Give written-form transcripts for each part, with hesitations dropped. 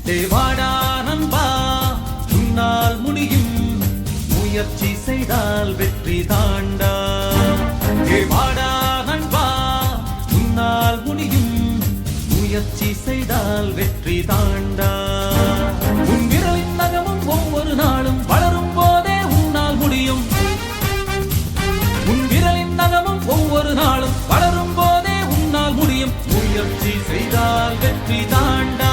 தேவாடா நண்பா உன்னால் முடியும் முயற்சி செய்தால் வெற்றி தாண்டா தேவாடா நண்பா உன்னால் முடியும் முயற்சி செய்தால் வெற்றி தாண்டா உன் விரலின் நகமும் ஒவ்வொரு நாளும் வளரும் போதே உன்னால் முடியும் உன் விரலின் நகமும் ஒவ்வொரு நாளும் வளரும் போதே உன்னால் முடியும் முயற்சி செய்தால் வெற்றி தாண்டா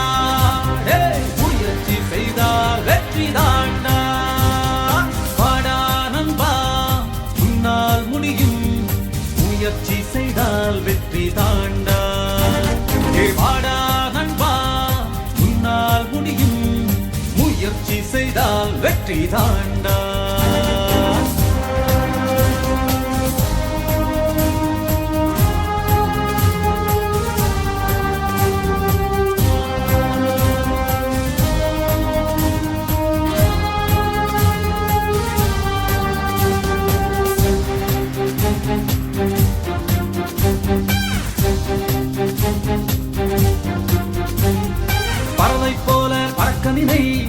முயற்சி செய்தால் வெற்றி தாண்டா வாடா நண்பா உன்னால் முடியும் முயற்சி செய்தால் வெற்றி தாண்டா வாடா நண்பா உன்னால் முடியும் முயற்சி செய்தால் வெற்றி தாண்டா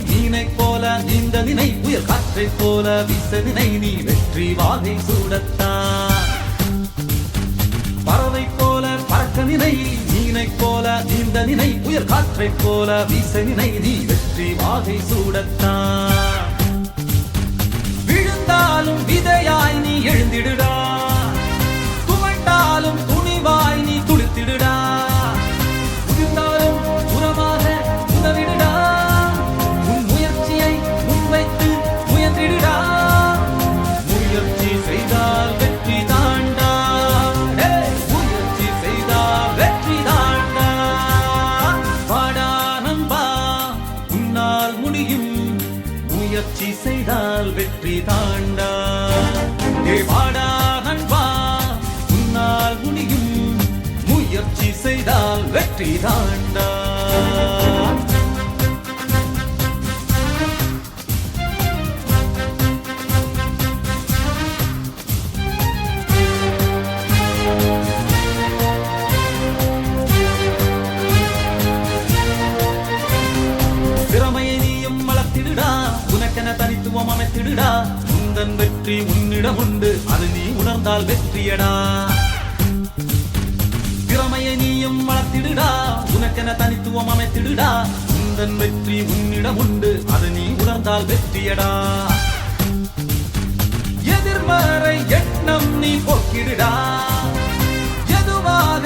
மீனைப் போல நீந்த நினை புயல் காற்றைப் போல வீச நினை நீ வெற்றி வாகை சூடத்தான் பறவை போல பறக்க நினை மீனைப் போல நீந்த நினை புயல் காற்றைப் போல வீச நினை நீ வெற்றி வாகை சூடத்தான் விழுந்தாலும் விதையாய் நீ எழுந்திடுடா துவண்டாலும் துணிவாய் நீ துளித்திடுடா உதிர்ந்தாலும் உரமாக உதவிடுடா முயற்சி செய்தால் வெற்றி தாண்டா முயற்சி செய்தால் வெற்றி தாண்டா வாடா நண்பா உன்னால் முடியும் முயற்சி செய்தால் வெற்றி தாண்டா வாடா நண்பா உன்னால் முடியும் முயற்சி செய்தால் வெற்றி தாண்டா உனக்கென தனித்துவம் அமைத்திடுடா உந்தன் வெற்றி உன்னிடம் உண்டு அது நீ உணர்ந்தால் வெற்றியடா திறமையை நீயும் வளர்த்திடுடா உனக்கென தனித்துவம் அமைத்திடுடா உந்தன் வெற்றி உன்னிடம் உண்டு அது நீ உணர்ந்தால் வெற்றியடா எதிர்மறை எண்ணம் நீ போக்கிடுடா எதுவாக